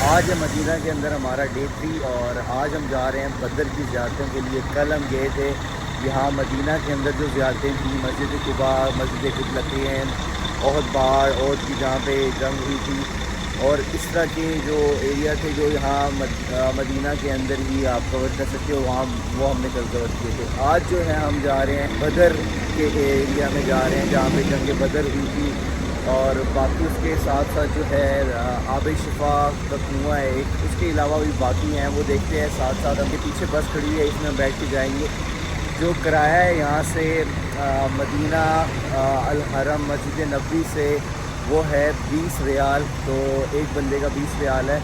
آج مدینہ کے اندر ہمارا ڈے 3 اور آج ہم جا رہے ہیں بدر کی زیارتوں کے لیے. کل ہم گئے تھے یہاں مدینہ کے اندر جو زیارتیں تھیں، مسجد قباء، مسجد قبلتین، احد پہاڑ، احد کی جہاں پہ جنگ ہوئی تھی، اور اس طرح کے جو ایریا تھے جو یہاں مدینہ کے اندر ہی آپ کور کر سکتے ہو، وہاں وہ ہم نے کل کور کیے تھے. آج جو ہے ہم جا رہے ہیں بدر کے ایریا میں جا رہے ہیں جہاں پہ جنگ بدر ہوئی تھی، اور باقی اس کے ساتھ ساتھ جو ہے آب شفا کا کنواں ہے ایک، اس کے علاوہ بھی باقی ہیں وہ دیکھتے ہیں. ساتھ ساتھ ہم کے پیچھے بس کھڑی ہے، اس میں ہم بیٹھ کے جائیں گے. جو کرایہ ہے یہاں سے مدینہ الحرم مسجد نبوی سے وہ ہے 20 ریال، تو ایک بندے کا 20 ریال ہے.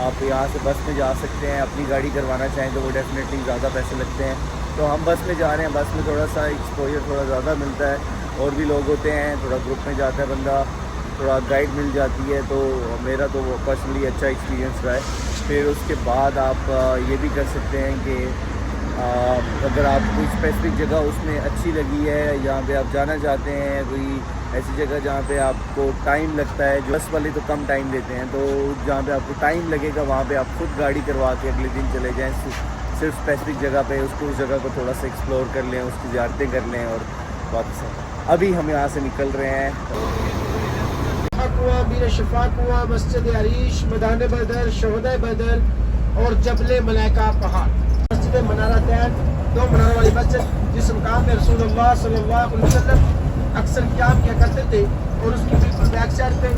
آپ یہاں سے بس میں جا سکتے ہیں، اپنی گاڑی کروانا چاہیں تو وہ ڈیفینیٹلی زیادہ پیسے لگتے ہیں. تو ہم بس میں جا رہے ہیں، بس میں تھوڑا سا ایکسپوجر تھوڑا زیادہ ملتا ہے، اور بھی لوگ ہوتے ہیں، تھوڑا گروپ میں جاتا ہے بندہ، تھوڑا گائیڈ مل جاتی ہے. تو میرا تو وہ پرسنلی اچھا ایکسپیرینس رہا ہے. پھر اس کے بعد آپ یہ بھی کر سکتے ہیں کہ اگر آپ کوئی اسپیسیفک جگہ اس میں اچھی لگی ہے، جہاں پہ آپ جانا چاہتے ہیں، کوئی ایسی جگہ جہاں پہ آپ کو ٹائم لگتا ہے، جو بس والے تو کم ٹائم دیتے ہیں، تو جہاں پہ آپ کو ٹائم لگے گا وہاں پہ آپ خود گاڑی کروا کے اگلے دن چلے جائیں. صرف اسپیسیفک جگہ پہ اس جگہ کو تھوڑا سا ایکسپلور کر لیں، اس کی زیارتیں کر لیں، اور واپس ابھی ہم یہاں سے نکل رہے ہیں. کنواں، میر شفا کنواں، مسجد عریش، میدان بدر، شہدائے بدر اور جبل ملائکہ پہاڑ. مسجد منارہ تین، 2 مناروں والی مسجد، جس مقام میں رسول اللہ صلی اللہ علیہ وسلم اکثر قیام کیا کرتے تھے، اور اس کی بالکل بیک سائڈ پہ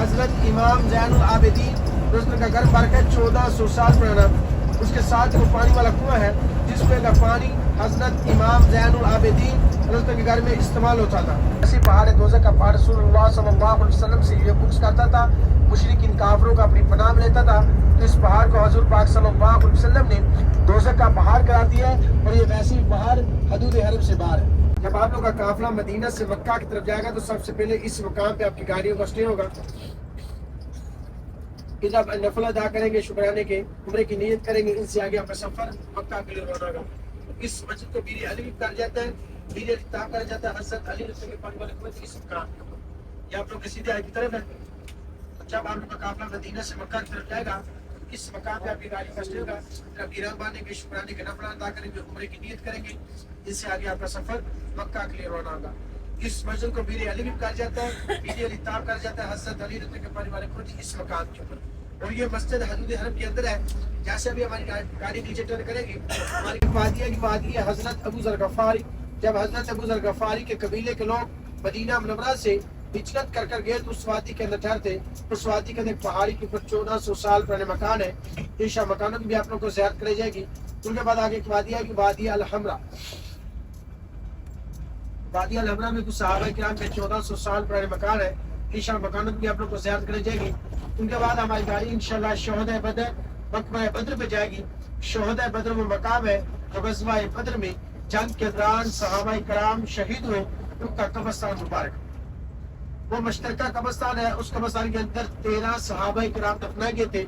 حضرت امام زین العابدین رسول کا گھر بارک ہے 1400 سال پرانا. اس کے ساتھ وہ پانی والا کنواں ہے جس میں کا پانی حضرت امام زین العابدین رسول کے گھر میں استعمال ہوتا تھا. اسی پہاڑ دوزخ کا پہاڑ رسول اللہ صلی اللہ علیہ وسلم سے یہ بکس کرتا تھا، مشرکین کافروں کا اپنی پناہ میں لیتا تھا. تو اس پہاڑ کو حضور پاک صلی اللہ علیہ وسلم نے دوزخ کا پہاڑ قرار دیا ہے، اور یہ ویسے ہی پہاڑ حدود حرم سے باہر ہے. جب آپ لوگ کا قافلہ مدینہ سے مکہ کی طرف جائے گا تو سب سے پہلے اس مقام پہ آپ کی گاڑیوں کا اسٹے ہوگا. کہ جب نفل ادا کریں گے، شکرانے کے، عمرے کی نیت کریں گے، ان سے آگے آپ کا سفر مکہ کے لیے روانہ ہوگا. اس مسجد کو بیر علی کہا جاتا ہے، بیر الطاف کہا جاتا ہے. حضرت علی رضی اللہ عنہ والے کو اس مقام یہ آپ لوگ کے سیدھے آگے کی طرف ہے. جب آپ لوگ کا قافلہ مدینہ سے مکہ کی طرف جائے گا، اس مقام پہ آپ کی گاڑی کا اسٹے ہوگا. جب ایران باندھیں گے، شکرانے کے نفل ادا کریں گے، عمرے کی نیت کریں گے، ان سے آگے آپ کا سفر مکہ کے لیے روانہ ہوگا. اس مسجد کو بیر علی بھی کہا جاتا ہے، بیر الطاف کہا جاتا ہے. حضرت علی رضی اللہ عنہ والے کو اس مقام کے اوپر، اور یہ مسجد حدود حرم کے اندر ہے. جیسے ابھی ہماری گاڑی نیچے ٹرن کرے گی، ہماری وادی کی وادی ہے حضرت ابو ذر غفاری. جب حضرت ابو ذر غفاری کے قبیلے کے لوگ مدینہ منورہ سے ہجرت کر گئے تو اس وادی کے اندر ٹھہرتے. اس وادی کے اندر پہاڑی کے اوپر 1400 سال پرانے مکان ہے. انشاء مکانوں کی بھی آپ لوگوں کو زیارت کرائی جائے گی. ان کے بعد آگے ایک وادی ہے کہ وادی الحمرا. وادی الحمرا میں کچھ صحابہ کرام کے 1400 سال پرانے مکان ہے. انشاء مکانوں کی بھی آپ لوگوں کو زیارت کرائی جائے گی. ان کے بعد ہماری گاڑی انشاءاللہ شہدائے بدر مقبرہ بدر پہ جائے گی. شہدائے بدر وہ مقام ہے جو غزوہ بدر میں جنگ کے دوران صحابہ کرام شہید ہوئے، ان کا قبرستان مبارک. وہ مشترکہ قبرستان ہے. اس قبرستان کے اندر 13 صحابہ کرام دفنائے گئے تھے،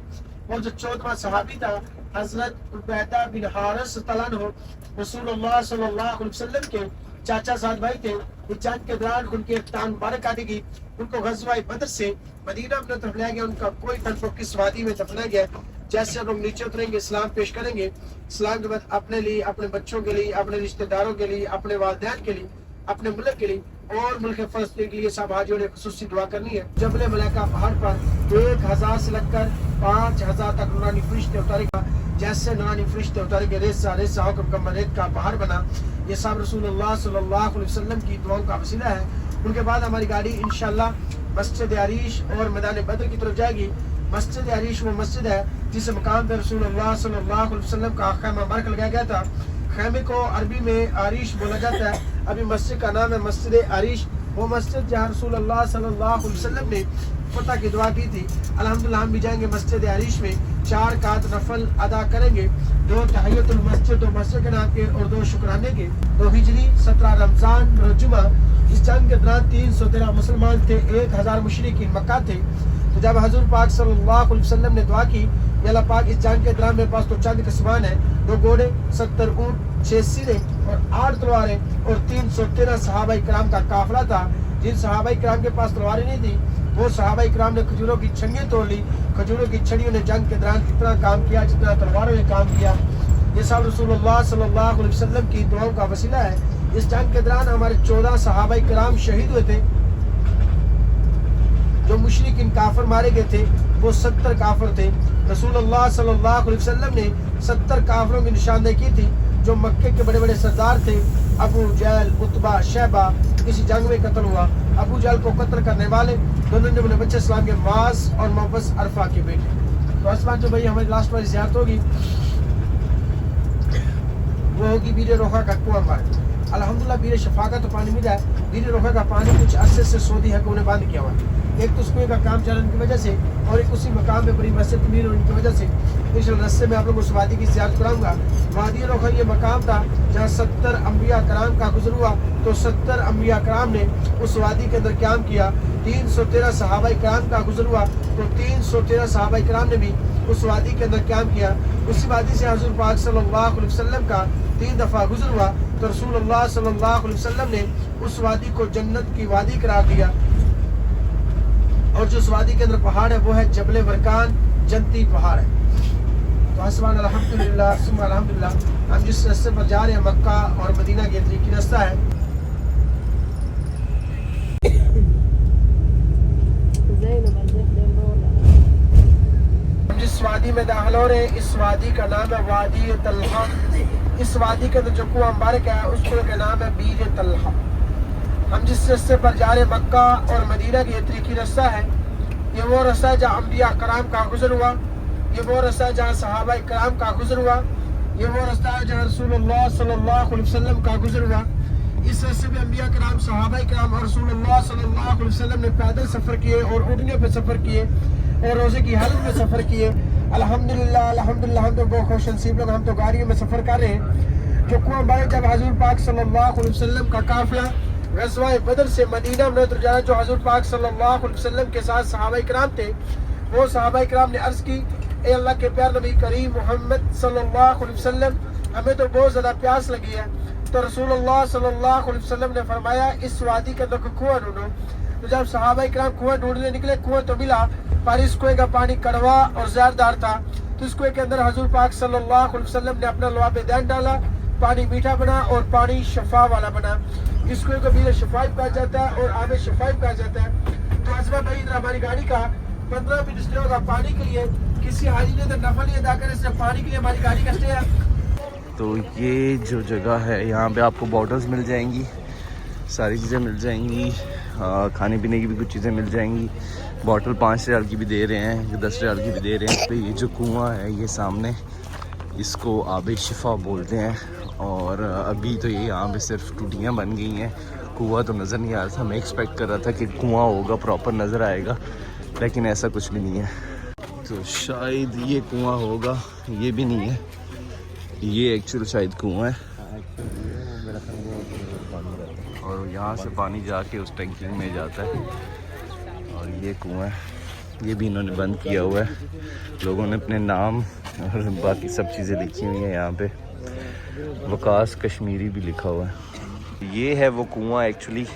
اور جو 14واں صحابی تھا حضرت عبیدہ بن حارث رضی اللہ عنہ رسول اللہ صلی اللہ علیہ وسلم کے چاچا زاد بھائی تھے. اس جنگ کے دوران ان کی ایک ٹانگ مبارک کاٹی گئی. ان کو غزوہ بدر سے مدینہ میں دفنایا گیا. ان کا کوئی تن کس وادی میں دفنایا گیا. جیسے لوگ نیچے اتریں گے، اسلام پیش کریں گے، اسلام کے بعد اپنے لیے، اپنے بچوں کے لیے، اپنے رشتہ داروں کے لیے، اپنے والدین کے لیے، اپنے ملک کے لیے اور ملک فلسطین کے لیے سب حاجیوں نے خصوصی دعا کرنی ہے. جبل ملائکہ پہاڑ پر 1000 سے لگ کر 5000 تک نورانی فرشتے اتارے گا. جیسے نورانی فرشتے اتارے گے، ریت حکم کا ریت کا پہاڑ بنا. یہ سب رسول اللہ صلی اللہ علیہ وسلم کی دعاؤں کا وسیلہ ہے. ان کے بعد ہماری گاڑی انشاءاللہ مسجد عریش اور میدان بدر کی طرف جائے گی. مسجد عریش وہ مسجد ہے جس مقام پہ رسول اللہ صلی اللہ علیہ وسلم کا خیمہ مبارک لگایا گیا تھا. خیمے کو عربی میں عریش بولا جاتا ہے. ابھی مسجد کا نام ہے مسجد عریش. وہ مسجد جہاں رسول اللہ صلی اللہ علیہ وسلم نے فتح کی دعا کی تھی. الحمدللہ ہم بھی جائیں گے مسجد عریش میں، 4 رکعت نفل ادا کریں گے، 2 تحیت المسجد و مسجد کے نام کے اور 2 شکرانے کے. 2 ہجری 17 رمضان جمعہ. اس جنگ کے دوران 313 مسلمان تھے، 1000 مشرکین مکہ تھے. تو جب حضور پاک صلی اللہ علیہ وسلم نے دعا کی کہ اللہ پاک اس جنگ کے دوران میرے پاس تو چند کسمان ہیں، 2 گھوڑے، 70 اونٹ، 6 سیرے اور 8 تلواریں، اور 313 صحابہ کرام کا قافلہ تھا. جن صحابہ کرام کے پاس تلواریں نہیں تھی، وہ صحابہ کرام نے کھجوروں کی چھنگیں توڑ لی، खजूरों की छड़ियों ने जंग के दौरान कितना काम किया, जितना तलवारों ने काम किया। ये साल रसूलुल्लाह सल्लल्लाहु अलैहि वसल्लम की दुआओं का वसीला है। इस जंग के दौरान हमारे 14 सहाबा किराम शहीद हुए थे। जो मुशरिकीन काफिर मारे गए थे वो 70 काफिर थे। रसूलुल्लाह सल्लल्लाहु अलैहि वसल्लम ने 70 काफिरों की निशानदेही की थी जो मक्के के बड़े बड़े सरदार थे। अबू जहल, उतबा, शैबा इसी जंग में कत्ल हुआ। अबू जहल को कत्ल करने वाले दोनों ने अपने बच्चे इस्लाम के मास और मोहब्बस अरफा के बेटे। तो आसमान जो भाई हमारी लास्ट वाली ज़ियारत होगी वो होगी बीर रोखा का कुआं मार्ग। अल्हम्दुलिल्लाह बीर शफा का तो पानी मिला है। बीर रोखा का पानी कुछ अरसे से सऊदी हकों ने बंद किया हुआ है। एक तो उसमें का काम चलन की वजह से और एक उसी मकाम पे बड़ी मस्जिद तमीर होने की वजह से इंशाअल्लाह रस्ते में आप लोगों को उस वादी की ज़ियारत कराऊंगा। वादी रोखा ये मकाम था जहाँ 70 अम्बिया कराम का गुज़र हुआ। तो 70 अम्बिया कराम ने उस वादी के अंदर क़याम किया। 313 सहाबा कराम का गुज़र हुआ तो 313 सहाबा कराम ने भी उस वादी के अंदर क़याम किया। उसी वादी से हुज़ूर पाक सल्लल्लाहु अलैहि वसल्लम का 3 दफ़ा गुज़र हुआ। तो रसूलुल्लाह सल्लल्लाहु अलैहि वसल्लम ने उस वादी को जन्नत की वादी करार दिया। और जो उस वादी के अंदर पहाड़ है वो है जबल वरकान, जन्नती पहाड़ है। तो आसमान अल्हम्दुलिल्लाह सुम्मा अल्हम्दुलिल्लाह। हम जिस रास्ते पर जा रहे हैं मक्का और मदीना के तरीकी रास्ता है। हम जिस वादी में दाखिल हो रहे हैं इस वादी का नाम है वादी तलहा। इस वादी के अंदर जो कुआं मुबारक है उस कुएं का नाम है बीर तलहा। हम जिस रास्ते पर जा रहे हैं मक्का और मदीना के तरीकी रास्ता है। ये वो रास्ता है जहाँ अम्बिया कराम का गुज़र हुआ। ये वो रास्ता है जहाँ सहाबा कराम का गुज़र हुआ। ये वो रास्ता है जहाँ रसूलुल्लाह सल्लल्लाहु अलैहि वसल्लम का गुज़र हुआ। इस रास्ते में अम्बिया कराम, सहाबा कराम और रसूलुल्लाह सल्लल्लाहु अलैहि वसल्लम ने पैदल सफ़र किए और ऊँटनियों पर सफ़र किए और रोज़े की हालत में सफ़र किए। अल्हम्दुलिल्लाह अल्हम्दुलिल्लाह हम तो बहुत खुश नसीब लोग, हम तो गाड़ियों में सफ़र कर रहे हैं। जो कुआं बारे जब हज़ूर पाक सल्लल्लाहु अलैहि वसल्लम का काफ़िला ग़ज़वा बदर से मदीना मुनव्वरा जाना, जो हज़ूर पाक सल्लल्लाहु अलैहि वसल्लम के साथ सहाबा किराम थे, वो सहाबा किराम ने अर्ज़ की, ए अल्लाह के प्यारे नबी करीम मोहम्मद सल्लल्लाहु अलैहि वसल्लम, हमें तो बहुत ज़्यादा प्यास लगी है। तो रसूलुल्लाह सल्लल्लाहु अलैहि वसल्लम ने फरमाया इस वादी के अंदर कुआं ढूंढो। तो जब सहाबा किराम कुआं ढूंढने निकले, कुआं तो मिला पर इस कुएं का पानी कड़वा और ज़हरदार था। तो इस कुएं के अंदर हज़ूर पाक सल्लल्लाहु अलैहि वसल्लम ने अपना लुआब दैन डाला, पानी मीठा बना और पानी शफा वाला बना। इस कुएं को बीर शफाई कहा जाता है और आब शफाई कहा जाता है। तो आजमा भाई इधर हमारी गाड़ी का 15 मिनट स्टे होगा पानी के लिए। किसी हाजी ने तो नफा नहीं अदा करे, सिर्फ पानी के लिए हमारी गाड़ी का स्टे है। तो ये जो जगह है यहाँ पे आपको बॉटल्स मिल जाएंगी, सारी चीज़ें मिल जाएंगी, खाने पीने की भी कुछ चीज़ें मिल जाएंगी। बॉटल 5 रियाल की भी दे रहे हैं, 10 रियाल की भी दे रहे हैं। तो ये जो कुआं है ये सामने, इसको आब शिफा बोलते हैं। और अभी तो ये यहाँ पे सिर्फ टूटियाँ बन गई हैं, कुआं तो नज़र नहीं आ रहा था। मैं एक्सपेक्ट कर रहा था कि कुआं होगा, प्रॉपर नज़र आएगा, लेकिन ऐसा कुछ भी नहीं है। तो शायद ये कुआं होगा, ये भी नहीं है, ये एक्चुअल शायद कुआं है। और यहाँ से पानी जाके उस टंकी में जाता है और ये कुआं है। ये भी इन्होंने बंद किया हुआ है, लोगों ने अपने नाम और बाकी सब चीज़ें लिखी हुई हैं। यहाँ पे वकास कश्मीरी भी लिखा हुआ है। ये है वो कुआं एक्चुअली।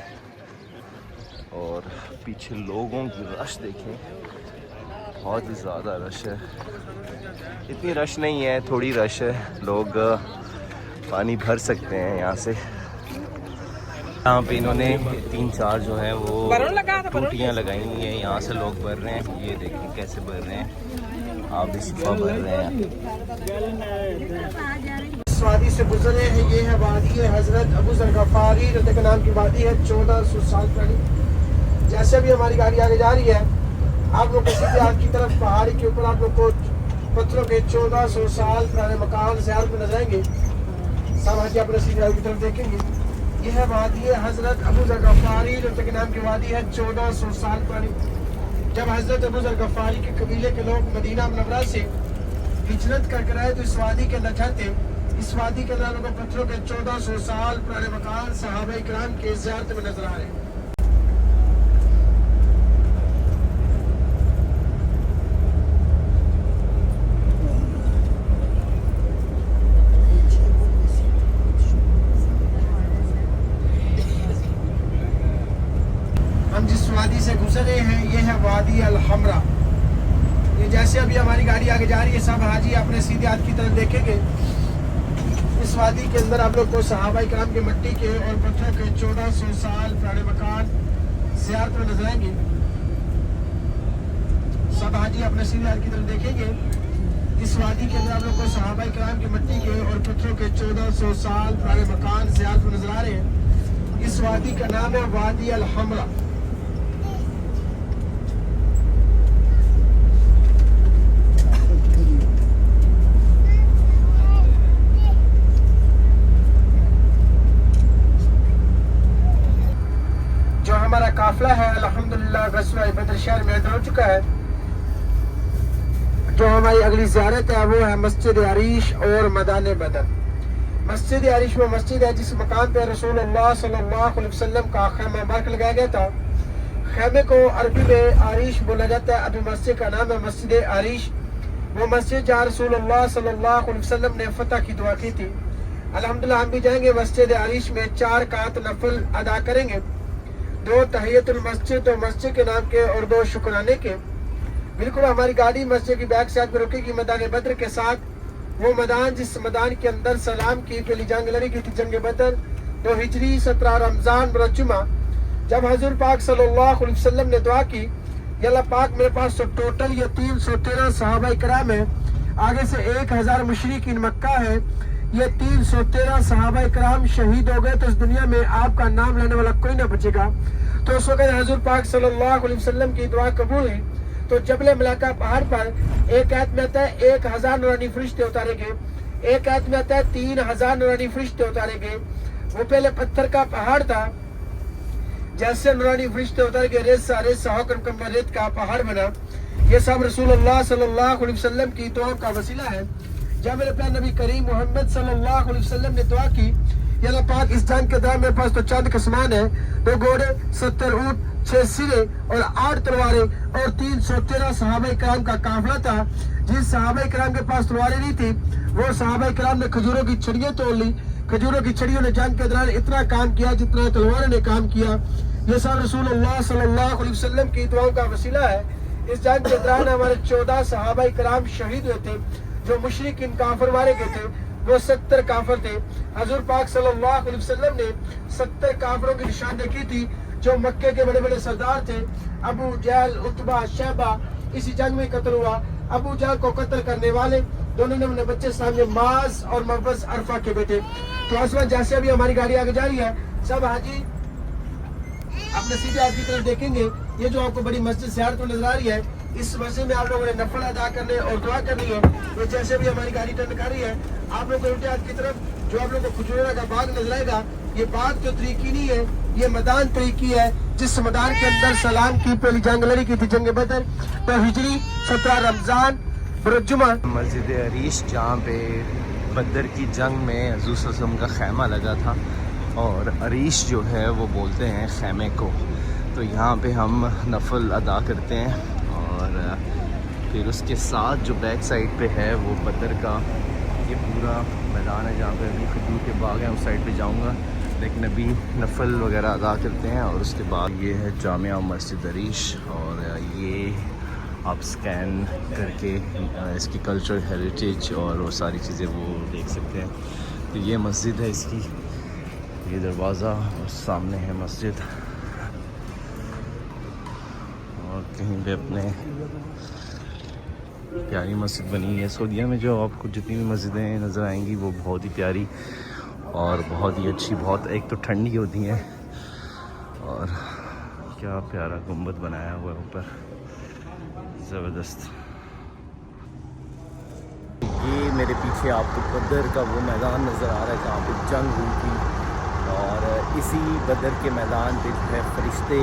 और पीछे लोगों की रश देखें, बहुत ही ज़्यादा रश है। इतनी रश नहीं है, थोड़ी रश है, लोग पानी भर सकते हैं यहाँ से। यहाँ पे इन्होंने 3-4 जो है वो टूटियाँ लगाई हुई हैं, यहाँ से लोग भर रहे हैं। ये देखें कैसे भर रहे हैं, आप भी शिफा भर रहे हैं। इस वादी से गुजरे हैं, ये है वादी हजरत अबू ज़र गफ़ारी रज़ियल्लाहु अन्हु नाम की वादी है, 1400 साल पुरानी। जैसे भी हमारी गाड़ी आगे जा रही है, आप लोग किसी भी की तरफ पहाड़ी के ऊपर आप लोग को पत्थरों के 1400 साल पुराने मकान ज़ियारत में नजर आएंगे। सब हाजी अपने सीधी की तरफ देखेंगे। यह है वादी हजरत अबू ज़र गफ़ारी रज़ियल्लाहु अन्हु नाम की वादी है, 1400 साल पुरानी। जब हजरत अबू ज़र गफ़ारी के कबीले के लोग मदीना मुनव्वरा से हिजरत कर आए तो इस वादी के अंदर ठहरते। इस वादी के अंदर लोगों को पत्थरों के 1400 साल पुराने मकान सहाबा इकराम के ज़ियारत में नजर आ रहे हैं। हम जिस वादी से गुजरे हैं ये है वादी अल हमरा। ये जा रही है। सब हाजी अपने सीधे हाथ की तरफ देखेंगे। इस वादी के अंदर आप लोग को सहाबा इकराम के मिट्टी के और पत्थरों के 1400 साल पुराने मकान ज़ियारत में नजर आएंगे। सब हाजी अपने सीधे हाथ की तरफ देखेंगे। इस वादी के अंदर आप लोग को सहाबा इकराम की मिट्टी के और पत्थरों के 1400 साल पुराने मकान ज़ियारत में नजर आ रहे हैं। इस वादी का नाम है वादी अल हमरा। हमारा काफिला है अल्हम्दुलिल्लाह गज़वा बदर शहर में हो चुका है। जो हमारी अगली ज़ियारत है वो है मस्जिद अरीश और मैदान बदर। मस्जिद अरीश में मस्जिद है जिस मकान पर रसूलुल्लाह सल्लल्लाहु अलैहि वसल्लम का खैमा मुबारक लगाया गया था। खैमे को अरबी में अरीश बोला जाता है। अभी मस्जिद का नाम है मस्जिद अरीश। वो मस्जिद जहाँ रसूलुल्लाह सल्लल्लाहु अलैहि वसल्लम ने फतह की दुआ की थी। अल्हम्दुलिल्लाह हम भी जाएंगे मस्जिद अरीश में 4 रकात नफल अदा करेंगे, 2 तहियतुल मस्जिद और मस्जिद के नाम के और 2 शुक्राने के। बिल्कुल हमारी गाड़ी मस्जिद की बैक साइड में रुकेगी मैदान बद्र के साथ। वो मैदान जिस मैदान के अंदर सलाम की पहली जंग लड़ी गई थी, जंग बद्र, 2 हिजरी 17 रमजान बरजुमा, जब हजूर पाक सल्लल्लाहु अलैहि वसल्लम ने दुआ की, या अल्लाह पाक मेरे पास तो टोटल ये 313 सहाबा इकराम है, आगे से 1000 मुशरिकीन मक्का है, ये 313 सहाबा इकराम शहीद हो गए तो इस दुनिया में आपका नाम लेने वाला कोई ना बचेगा। तो उस वक्त हजूर पाक सल्लल्लाहु अलैहि वसल्लम की दुआ कबूल हुई। तो जबल मलाका पहाड़ पर एक आयत में आता है 1000 नूरानी फरिश्ते उतारे गए, एक आयत में आता है 3000 नूरानी फरिश्ते उतारे गए। वो पहले पत्थर का पहाड़ था, जैसे नूरानी फरिश्ते उतारे गए रेत सा होकर रेत का पहाड़ बना। ये सब रसूलुल्लाह सल्लल्लाहु अलैहि वसल्लम की दुआ का वसीला है। जब मेरे प्यारे नबी करीम मोहम्मद सल्लल्लाहु अलैहि वसल्लम ने दुआ की, या अल्लाह पाक इस जंग के दौरान मेरे पास तो चंद कसमान है, 2 घोड़े, 70 ऊंट, 6 सिरे और 8 तलवारें और 313 सहाबा इकराम का काफिला था। जिस सहाबा इकराम के पास तलवारें नहीं थी, वो सहाबा इकराम ने खजूरों की छड़ियां तोड़ ली। खजूरों की छड़ियों ने जंग के दौरान इतना काम किया जितना तलवारों ने काम किया। ये सब रसूलुल्लाह सल्लल्लाहु अलैहि वसल्लम की दुआओं का वसीला है। इस जंग के दौरान हमारे 14 सहाबा इकराम शहीद हुए थे। जो मुशरिकीन काफिर मारे गए थे वो 70 काफिर थे। हजूर पाक सल्लल्लाहु अलैहि वसल्लम ने 70 काफिरों की निशानदेही की थी जो मक्के के बड़े बड़े सरदार थे। अबू जहल, उतबा, शैबा इसी जंग में कत्ल हुआ। अबू जहल को कत्ल करने वाले दोनों ने अपने बच्चे सामने मास और मबस अरफा के बेटे। तो आसमान जैसे अभी हमारी गाड़ी आगे जा रही है, सब हाजी अपने सीधे हाथ की तरफ देखेंगे। ये जो आपको बड़ी मस्जिद ज़ियारत में नजर आ रही है, इस मस्जिद में आप लोगों ने नफल अदा करने और दुआ करनी है। तो जैसे भी हमारी गाड़ी टर्न कर रही है, आप लोग को उल्टे हाथ की तरफ जो आप लोग को खजूरा का बाग नजर आएगा, ये बाग जो तरीकी नहीं है, ये मैदान तरीकी है जिस मैदान के अंदर सलाम की पहली जंग लड़ी की थी, जंग बदर, तो हिजरी 17 रमजान बरजुमा। मस्जिद अरीश जहाँ पे बदर की जंग में हज़ूर सल्लल्लाहु अलैहि वसल्लम का खैमा लगा था, और अरीश जो है वो बोलते हैं खैमे को। तो यहाँ पे हम नफल अदा करते हैं, और फिर उसके साथ जो बैक साइड पे है वो बदर का ये पूरा मैदान है जहाँ पे अभी खजूर के बाग हैं। उस साइड पे जाऊँगा, लेकिन अभी नफल वगैरह अदा करते हैं। और उसके बाद ये है जामिया मस्जिद अरीश, और ये आप स्कैन करके इसकी कल्चरल हेरिटेज और वो सारी चीज़ें वो देख सकते हैं। तो ये मस्जिद है, इसकी ये दरवाज़ा और सामने है मस्जिद, और कहीं पे अपने प्यारी मस्जिद बनी है। सऊदीया में जो आपको जितनी भी मस्जिदें नज़र आएंगी वो बहुत ही प्यारी और बहुत ही अच्छी, बहुत एक तो ठंडी होती हैं, और क्या प्यारा गुंबद बनाया हुआ है ऊपर, ज़बरदस्त। ये मेरे पीछे आपको बदर का वो मैदान नज़र आ रहा है जहाँ पे जंग हुई थी, और इसी बदर के मैदान पे जो है फरिश्ते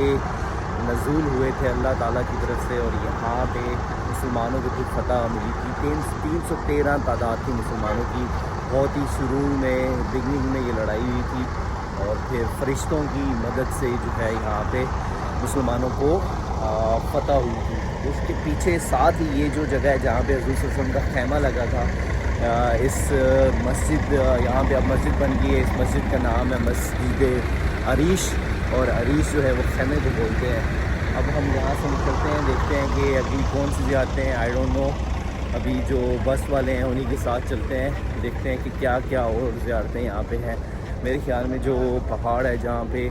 नज़ूल हुए थे अल्लाह ताला की तरफ से, और यहाँ पे मुसलमानों को कुछ फतह मिली थी। 313 तादाद थी मुसलमानों की। बहुत ही शुरू में बिगनिंग में ये लड़ाई हुई थी, और फिर फरिश्तों की मदद से जो है यहाँ पे मुसलमानों को फतह हुई थी। उसके पीछे साथ ही ये जो जगह है जहाँ पे हज़ूर सल्लल्लाहु अलैहि वसल्लम का खैमा लगा था, इस मस्जिद यहाँ पे अब मस्जिद बन गई है। इस मस्जिद का नाम है मस्जिद अरीश, और अरीश जो है वो खैमे को बोलते हैं। अब हम यहाँ से निकलते हैं, देखते हैं कि अभी कौन सी जाते हैं, आई डोंट नो। ابھی جو بس والے ہیں انہی کے ساتھ چلتے ہیں, دیکھتے ہیں کہ کیا کیا اور زیارتیں یہاں پہ ہیں. میرے خیال میں جو پہاڑ ہے جہاں پہ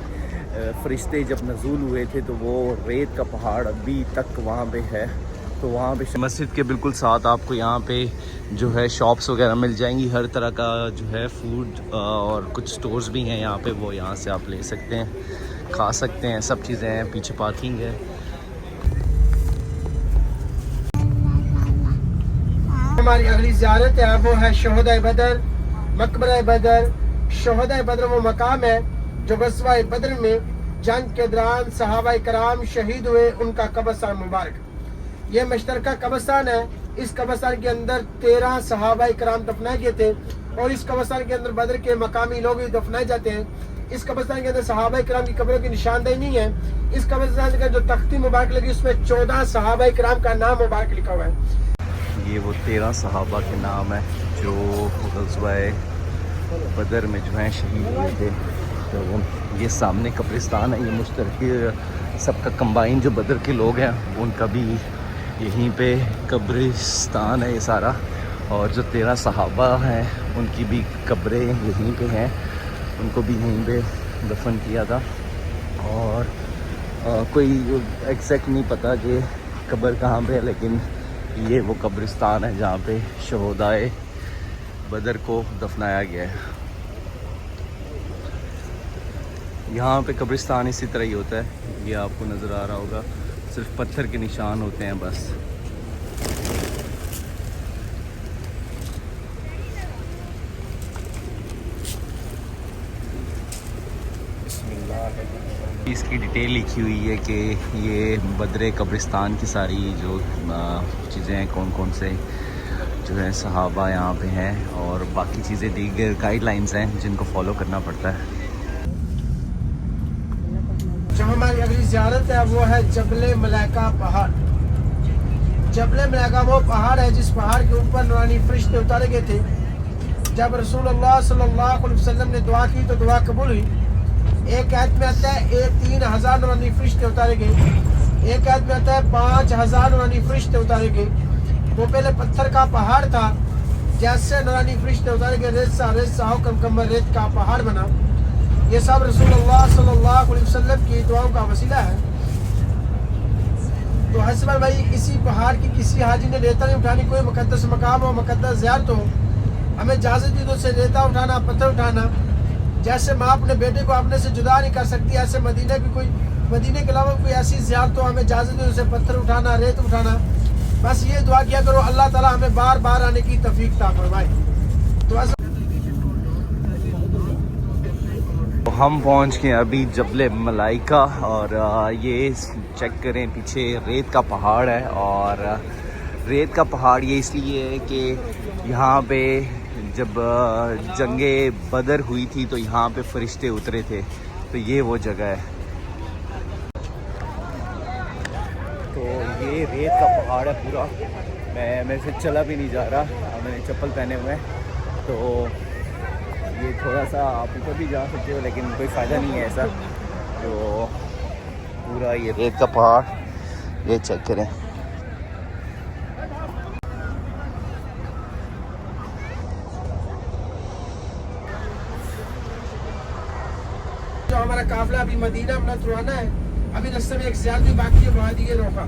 فرشتے جب نزول ہوئے تھے تو وہ ریت کا پہاڑ ابھی تک وہاں پہ ہے. تو وہاں پہ مسجد کے بالکل ساتھ آپ کو یہاں پہ جو ہے شاپس وغیرہ مل جائیں گی, ہر طرح کا جو ہے فوڈ اور کچھ سٹورز بھی ہیں یہاں پہ, وہ یہاں سے آپ لے سکتے ہیں, کھا سکتے ہیں, سب چیزیں ہیں. پیچھے پارکنگ ہے. ہماری اگلی زیارت ہے وہ ہے شہدائے بدر, مقبرہ بدر. شہدائے بدر وہ مقام ہے جو غزوہ بدر میں جنگ کے دوران صحابہ کرام شہید ہوئے, ان کا قبرستان مبارک. یہ مشترکہ قبرستان ہے. اس قبرستان کے اندر 13 صحابہ کرام دفنائے گئے تھے, اور اس قبرستان کے اندر بدر کے مقامی لوگ بھی دفنائے جاتے ہیں. اس قبرستان کے اندر صحابہ کرام کی قبروں کی نشاندہی نہیں ہے. اس قبرستان کا جو تختی مبارک لگی اس میں 14 صحابہ کرام کا نام مبارک لکھا ہوا ہے. یہ وہ 13 صحابہ کے نام ہیں جو غزوہ بدر میں جو ہیں شہید ہوئے تھے. تو یہ سامنے قبرستان ہے, یہ مشترک سب کا کمبائن جو بدر کے لوگ ہیں ان کا بھی یہیں پہ قبرستان ہے یہ سارا, اور جو 13 صحابہ ہیں ان کی بھی قبریں یہیں پہ ہیں, ان کو بھی یہیں پہ دفن کیا تھا. اور کوئی ایگزیکٹ نہیں پتہ کہ قبر کہاں پہ ہے, لیکن یہ وہ قبرستان ہے جہاں پہ شہدائے بدر کو دفنایا گیا ہے. یہاں پہ قبرستان اسی طرح ہی ہوتا ہے, یہ آپ کو نظر آ رہا ہوگا, صرف پتھر کے نشان ہوتے ہیں بس. اس کی ڈیٹیل لکھی ہوئی ہے کہ یہ بدر قبرستان کی ساری جو چیزیں ہیں, کون کون سے جو ہے صحابہ یہاں پہ ہیں, اور باقی چیزیں دیگر گائیڈ لائنز ہیں جن کو فالو کرنا پڑتا ہے. جو ہماری اگلی زیارت ہے وہ ہے جبل ملائکہ پہاڑ. جبل ملائکہ وہ پہاڑ ہے جس پہاڑ کے اوپر نورانی فرشتے اتارے گئے تھے. جب رسول اللہ صلی اللہ علیہ وسلم نے دعا کی تو دعا قبول ہوئی. ایک آیت میں آتا ہے 3000 نورانی فرشتے اتارے گئے, ایک آیت میں آتا ہے 5000 نورانی فرشتے اتارے گئے. وہ پہلے پتھر کا پہاڑ تھا, جیسے نورانی فرشتے اتارے گئے ریت سا ہو کر مکمل ریت کا پہاڑ بنا. یہ سب رسول اللہ صلی اللہ علیہ وسلم کی دعاؤں کا وسیلہ ہے. تو حسن بھائی, اسی پہاڑ کی کسی حاجی نے ریتا نہیں اٹھانی, کوئی مقدس مقام ہو, مقدس زیارت ہو, ہمیں اجازت دی تو سے ریتا اٹھانا, پتھر اٹھانا. جیسے ماں اپنے بیٹے کو اپنے سے جدا نہیں کر سکتی, ایسے مدینے کے علاوہ کوئی ایسی زیارت ہو, ہمیں اجازت دی تو سے پتھر اٹھانا, ریت اٹھانا. بس یہ دعا کیا کرو, اللہ تعالیٰ ہمیں بار بار آنے کی توفیق عطا فرمائے. تو ہم پہنچ گئے ابھی جبل ملائکہ, اور یہ چیک کریں پیچھے ریت کا پہاڑ ہے. اور ریت کا پہاڑ یہ اس لیے ہے کہ یہاں پہ جب جنگ بدر ہوئی تھی تو یہاں پہ فرشتے اترے تھے, تو یہ وہ جگہ ہے. تو یہ ریت کا پہاڑ ہے پورا. میں سے چلا بھی نہیں جا رہا, میں نے چپل پہنے ہوئے ہیں. تو یہ تھوڑا سا آپ اوپر بھی جا سکتے ہو, لیکن کوئی فائدہ نہیں ہے ایسا. تو پورا یہ ریت کا پہاڑ یہ چیک کریں. جو ہمارا قافلہ ابھی مدینہ منورہ روانہ ہے, ابھی راستے میں ایک زیارت بھی باقی ہے, وادی روحا.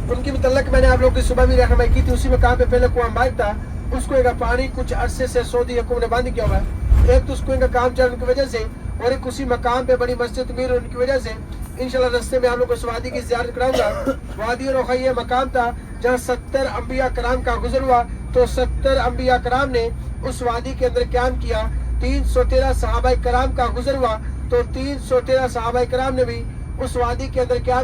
ان کے متعلق میں نے آپ لوگوں کی صبح بھی رہنمائی کی تھی. اسی مقام پہ پہلے کنواں بائک تھا, اس کنویں کا پانی کچھ عرصے سے سعودی حکومت نے بند کیا ہوا ہے. ایک تو اس کنویں کا کام چل کی وجہ سے, اور ایک اسی مقام پہ بڑی مسجد تعمیر ہونے کی وجہ سے. انشاءاللہ راستے میں آپ لوگوں کو اس وادی کی زیارت کراؤں گا. وادی روحا یہ مقام تھا جہاں 70 انبیاء کرام کا گزر ہوا. تو 70 انبیاء کرام نے اس وادی کے اندر قیام کیا. 313 صحابہ کرام کا گزر ہوا, تو 313 صحابہ کرام نے بھی اس وادی کے اندر قیام